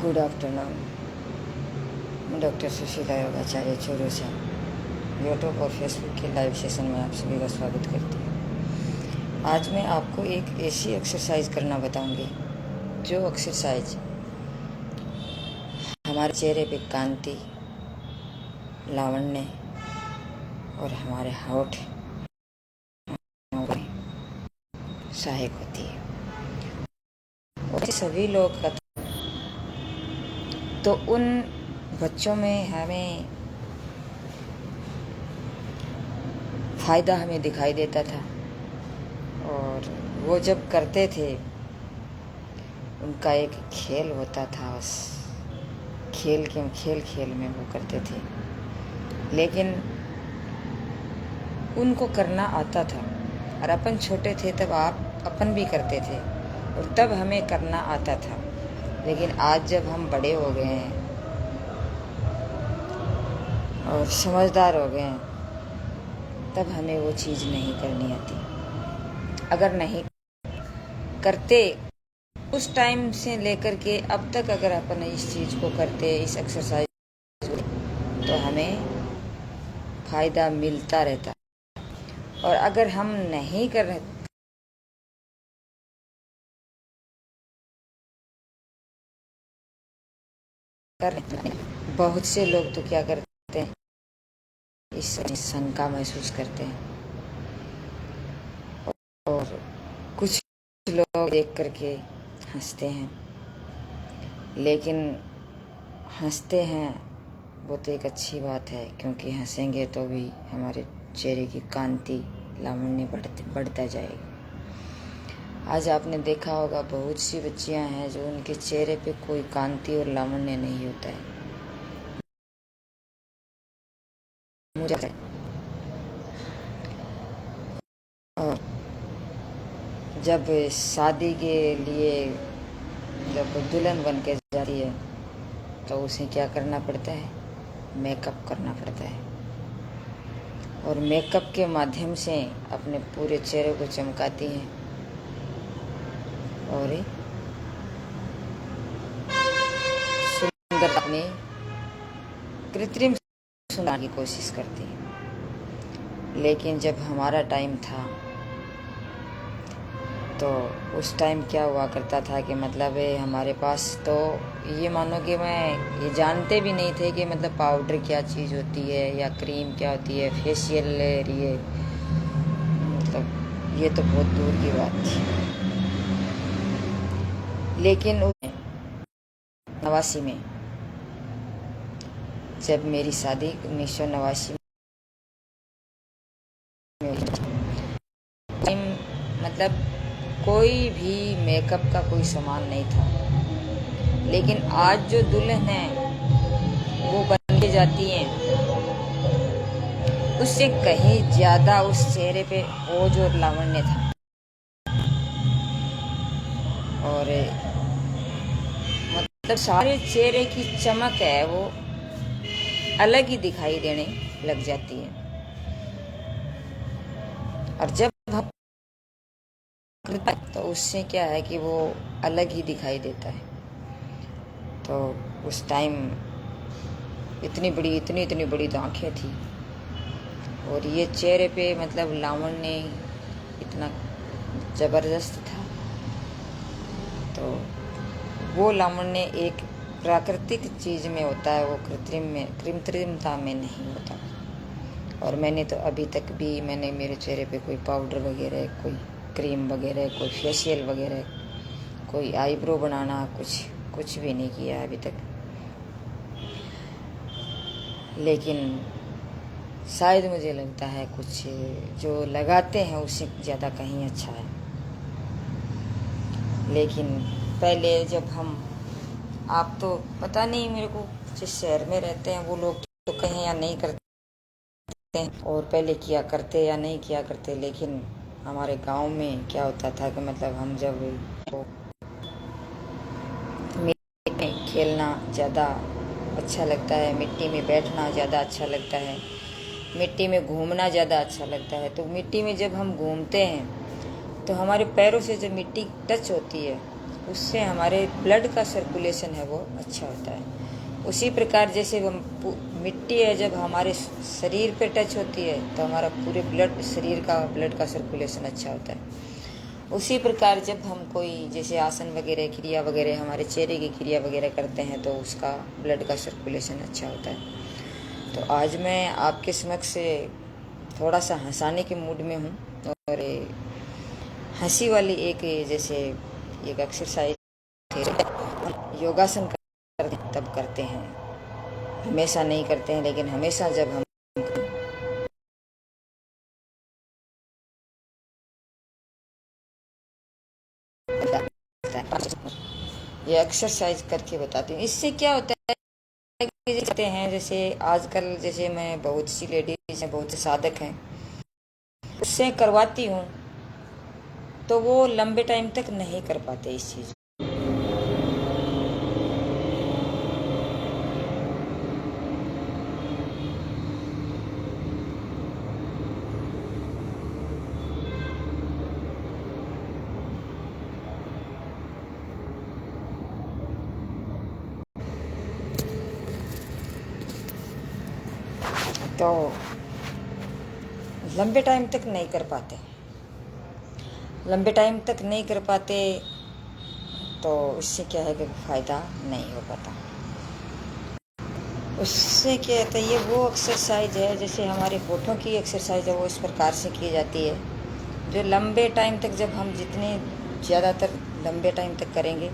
Good afternoon. मैं doctor Sushila योगाचार्य Churu से YouTube और फेसबुक के लाइव सेशन में आप सभी का स्वागत करती हूँ। आज मैं आपको एक ऐसी एक्सरसाइज करना बताऊंगी जो एक्सरसाइज हमारे चेहरे पे कांति, लावण्य और हमारे होठ सहायक होती है। और सभी लोग का तो उन बच्चों में हमें फ़ायदा हमें दिखाई देता था, और वो जब करते थे उनका एक खेल होता था। बस खेल में वो करते थे, लेकिन उनको करना आता था। और अपन छोटे थे तब अपन भी करते थे और तब हमें करना आता था। लेकिन आज जब हम बड़े हो गए हैं और समझदार हो गए हैं, तब हमें वो चीज़ नहीं करनी आती। अगर नहीं करते उस टाइम से लेकर के अब तक, अगर अपन इस चीज़ को करते, इस एक्सरसाइज को, तो हमें फ़ायदा मिलता रहता। और अगर हम नहीं कर रहे बहुत से लोग तो क्या करते हैं, इस शंका महसूस करते हैं, और कुछ लोग देख करके हंसते हैं। लेकिन हंसते हैं वो तो एक अच्छी बात है, क्योंकि हंसेंगे तो भी हमारे चेहरे की कांति, लावण्य बढ़ता जाएगा। आज आपने देखा होगा बहुत सी बच्चियां हैं जो उनके चेहरे पे कोई कांति और लावण्य नहीं होता है। और जब शादी के लिए जब दुल्हन बन के जाती है तो उसे क्या करना पड़ता है, मेकअप करना पड़ता है। और मेकअप के माध्यम से अपने पूरे चेहरे को चमकाती हैं और सुंदर अपने कृत्रिम सुनाने की कोशिश करती हैं। लेकिन जब हमारा टाइम था तो उस टाइम क्या हुआ करता था कि मतलब हमारे पास तो ये मानो कि मैं ये जानते भी नहीं थे कि मतलब पाउडर क्या चीज़ होती है या क्रीम क्या होती है, फेशियल ये मतलब ये तो बहुत दूर की बात थी। लेकिन 89 में जब मेरी शादी 1989 में मतलब कोई भी मेकअप का कोई सामान नहीं था। लेकिन आज जो दुल्हन है वो बन के जाती हैं, उससे कहीं ज़्यादा उस चेहरे पे ओज और लावण्य था। और मतलब सारे चेहरे की चमक है वो अलग ही दिखाई देने लग जाती है। और जब हम तो उससे क्या है कि वो अलग ही दिखाई देता है। तो उस टाइम इतनी बड़ी तो आँखें थी, और ये चेहरे पे मतलब लावण्य इतना ज़बरदस्त था। तो वो लावण्य एक प्राकृतिक चीज़ में होता है, वो कृत्रिमता में नहीं होता। और मैंने तो अभी तक भी मैंने मेरे चेहरे पे कोई पाउडर वगैरह, कोई क्रीम वगैरह, कोई फेशियल वगैरह, कोई आईब्रो बनाना, कुछ भी नहीं किया अभी तक। लेकिन शायद मुझे लगता है कुछ जो लगाते हैं उससे ज़्यादा कहीं अच्छा है। लेकिन पहले जब आप तो पता नहीं मेरे को, जिस शहर में रहते हैं वो लोग तो कहें या नहीं करते हैं, और पहले किया करते या नहीं किया करते। लेकिन हमारे गांव में क्या होता था कि मतलब हम जब मिट्टी में खेलना ज़्यादा अच्छा लगता है, मिट्टी में बैठना ज़्यादा अच्छा लगता है, मिट्टी में घूमना ज़्यादा अच्छा लगता है। तो मिट्टी में जब हम घूमते हैं तो हमारे पैरों से जब मिट्टी टच होती है उससे हमारे ब्लड का सर्कुलेशन है वो अच्छा होता है। उसी प्रकार जैसे मिट्टी है जब हमारे शरीर पे टच होती है तो हमारा पूरे शरीर का ब्लड का सर्कुलेशन अच्छा होता है। उसी प्रकार जब हम कोई जैसे आसन वगैरह क्रिया वगैरह हमारे चेहरे की क्रिया वगैरह करते हैं तो उसका ब्लड का सर्कुलेशन अच्छा होता है। तो आज मैं आपके समक्ष थोड़ा सा हंसाने के मूड में हूँ और हंसी वाली जैसे एक एक्सरसाइज योगासन तब करते हैं, हमेशा नहीं करते हैं, लेकिन हमेशा जब हम ये एक्सरसाइज करके बताती हूँ। इससे क्या होता है कहते हैं जैसे आजकल जैसे मैं बहुत सी लेडीज हैं, बहुत से साधक हैं, उससे करवाती हूँ तो वो लंबे टाइम तक नहीं कर पाते इस चीज़। तो लंबे टाइम तक नहीं कर पाते, लंबे टाइम तक नहीं कर पाते तो उससे क्या है कि फ़ायदा नहीं हो पाता। उससे क्या होता है, ये वो एक्सरसाइज है जैसे हमारे होठों की एक्सरसाइज है, वो इस प्रकार से की जाती है जो लंबे टाइम तक जब हम जितने ज़्यादातर लंबे टाइम तक करेंगे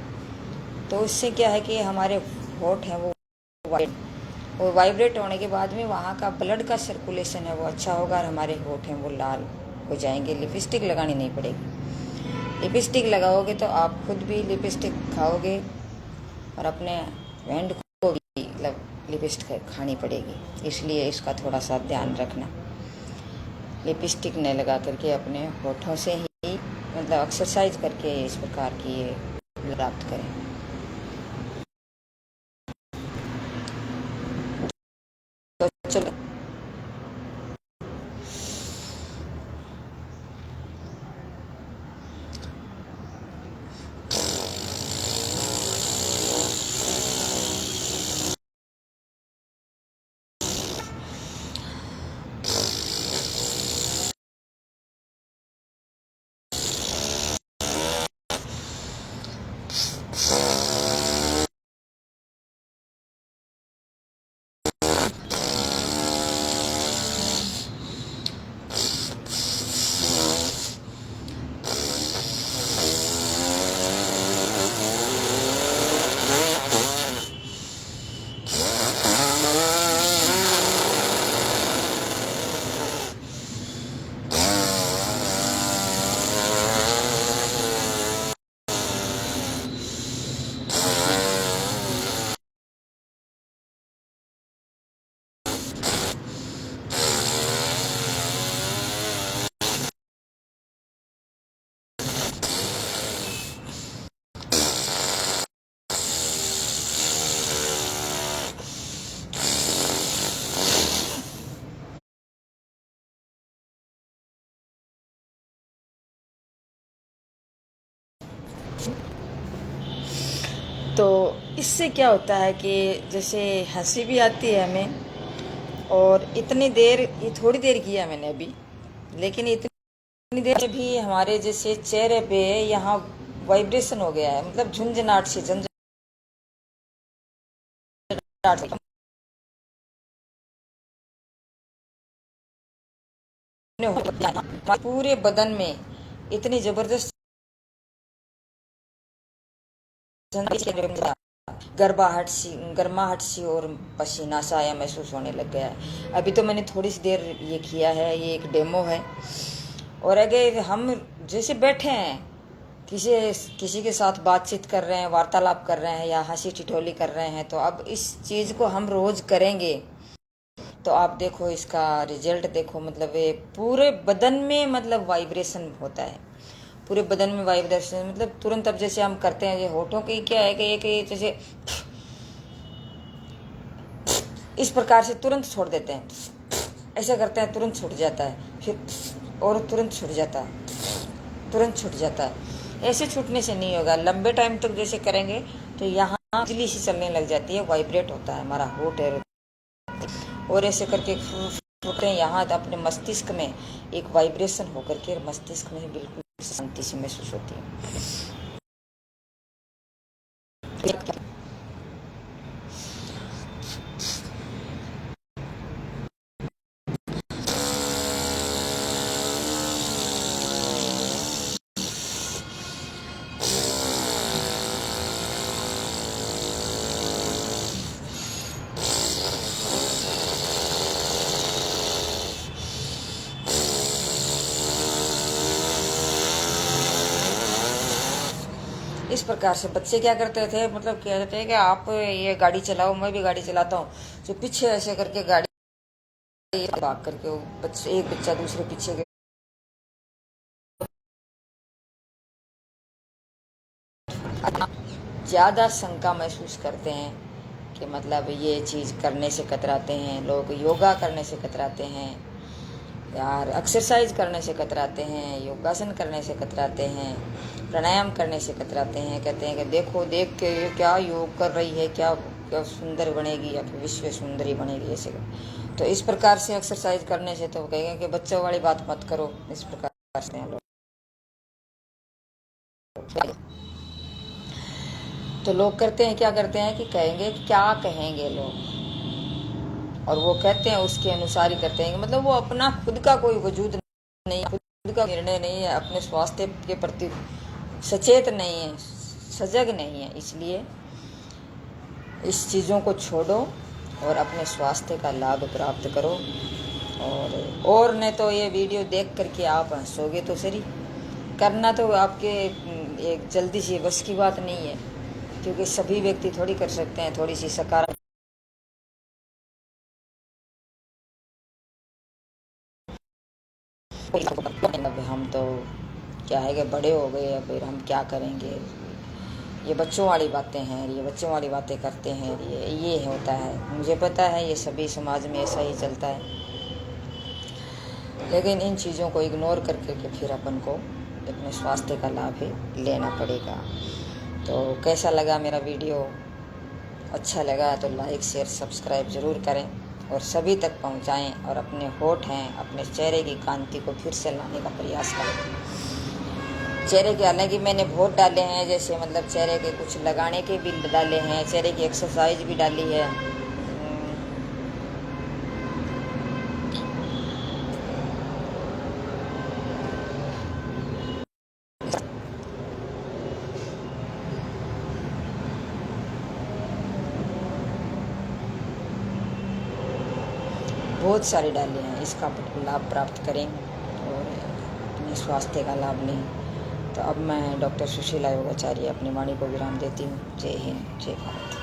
तो उससे क्या है कि हमारे होठ हैं वो वाइब्रेट होने के बाद में वहाँ का ब्लड का सर्कुलेशन है वो अच्छा होगा और हमारे होठ हैं वो लाल हो जाएंगे। लिपस्टिक लगानी नहीं पड़ेगी। लिपस्टिक लगाओगे तो आप खुद भी लिपस्टिक खाओगे और अपने फ्रेंड को भी लिपस्टिक खानी पड़ेगी, इसलिए इसका थोड़ा सा ध्यान रखना। लिपस्टिक न लगा करके अपने होठों से ही मतलब एक्सरसाइज करके इस प्रकार की ये प्राप्त करें। तो चलो तो इससे क्या होता है कि जैसे हंसी भी आती है हमें, और इतनी देर ये थोड़ी देर किया मैंने अभी, लेकिन इतनी देर भी हमारे जैसे चेहरे पे यहाँ वाइब्रेशन हो गया है, मतलब झुंझुनाहट से झंझनाहट से पूरे बदन में इतनी जबरदस्त गर्माहट सी और पसीना सा आया महसूस होने लग गया है। अभी तो मैंने थोड़ी सी देर ये किया है, ये एक डेमो है। और अगर हम जैसे बैठे हैं किसी किसी के साथ बातचीत कर रहे हैं, वार्तालाप कर रहे हैं या हंसी ठिठोली कर रहे हैं, तो अब इस चीज़ को हम रोज़ करेंगे तो आप देखो इसका रिजल्ट देखो, मतलब ये पूरे बदन में मतलब वाइब्रेशन होता है, पूरे बदन में वाइब्रेशन मतलब तुरंत। अब जैसे हम करते हैं ये होठों की क्या है कि एक जैसे इस प्रकार से तुरंत छोड़ देते हैं, ऐसे करते हैं तुरंत छूट जाता है, फिर और तुरंत छूट जाता है, तुरंत छूट जाता है। ऐसे छूटने से नहीं होगा। लंबे टाइम तक जैसे करेंगे तो यहाँ बिजली सी चलने लग जाती है, वाइब्रेट होता है हमारा होठ है, और ऐसे करके होते हैं यहाँ अपने मस्तिष्क में एक वाइब्रेशन होकर के मस्तिष्क में बिल्कुल शांति सी महसूस होती है। इस प्रकार से बच्चे क्या करते थे, मतलब क्या कहते हैं कि आप ये गाड़ी चलाओ, मैं भी गाड़ी चलाता हूँ, जो पीछे ऐसे करके गाड़ी भाग करके वो बच्चे, एक बच्चा दूसरे पीछे के ज़्यादा शंका महसूस करते हैं कि मतलब ये चीज़ करने से कतराते हैं लोग, योगा करने से कतराते हैं यार, एक्सरसाइज करने से कतराते हैं, योगासन करने से कतराते हैं, प्राणायाम करने से कतराते हैं। कहते हैं कि देखो देख के ये क्या योग कर रही है, क्या क्या सुंदर बनेगी या फिर विश्व सुंदरी बनेगी ऐसे। तो इस प्रकार से एक्सरसाइज करने से तो कहेंगे कि बच्चों वाली बात मत करो, इस प्रकार से लोग। तो लोग करते हैं, क्या करते हैं कि कहेंगे क्या कहेंगे लोग, और वो कहते हैं उसके अनुसार ही करते हैं। मतलब वो अपना खुद का कोई वजूद नहीं, खुद का निर्णय नहीं है, अपने स्वास्थ्य के प्रति सचेत नहीं है, सजग नहीं है। इसलिए इस चीज़ों को छोड़ो और अपने स्वास्थ्य का लाभ प्राप्त करो। और नहीं तो ये वीडियो देख करके आप हंसोगे तो सही, करना तो आपके एक जल्दी सी बस की बात नहीं है, क्योंकि सभी व्यक्ति थोड़ी कर सकते हैं। थोड़ी सी सकारात्मक अब हम तो क्या है कि बड़े हो गए, अब फिर हम क्या करेंगे, ये बच्चों वाली बातें हैं, ये बच्चों वाली बातें करते हैं, ये होता है। मुझे पता है ये सभी समाज में ऐसा ही चलता है, लेकिन इन चीज़ों को इग्नोर करके फिर अपन को अपने स्वास्थ्य का लाभ ही लेना पड़ेगा। तो कैसा लगा मेरा वीडियो? अच्छा लगा तो लाइक शेयर सब्सक्राइब ज़रूर करें और सभी तक पहुंचाएं, और अपने होठ हैं, अपने चेहरे की कांति को फिर से लाने का प्रयास करें। चेहरे के हालांकि मैंने बहुत डाले हैं, जैसे मतलब चेहरे के कुछ लगाने के भी डाले हैं, चेहरे की एक्सरसाइज भी डाली है। बहुत सारे डाले हैं, इसका लाभ प्राप्त करें और अपने स्वास्थ्य का लाभ लें। तो अब मैं डॉक्टर सुशीला योगाचार्य अपनी वाणी को विराम देती हूँ। जय हिंद, जय भारत।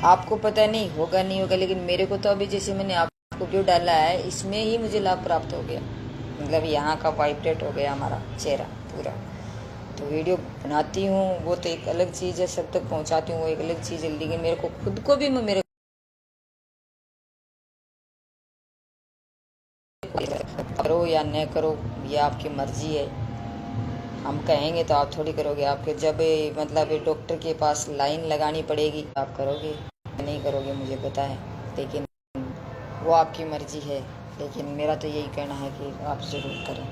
आपको पता नहीं होगा नहीं होगा, लेकिन मेरे को तो अभी जैसे मैंने आपको वीडियो डाला है, इसमें ही मुझे लाभ प्राप्त हो गया। मतलब यहाँ का वाइब्रेट हो गया हमारा चेहरा पूरा। तो वीडियो बनाती हूँ वो तो एक अलग चीज़ है, सब तक पहुँचाती हूँ वो एक अलग चीज़ है, लेकिन मेरे को खुद को भी मेरे करो या न करो ये आपकी मर्जी है। हम कहेंगे तो आप थोड़ी करोगे, आपके जब मतलब डॉक्टर के पास लाइन लगानी पड़ेगी आप करोगे, नहीं करोगे मुझे पता है, लेकिन वो आपकी मर्जी है। लेकिन मेरा तो यही कहना है कि आप ज़रूर करें।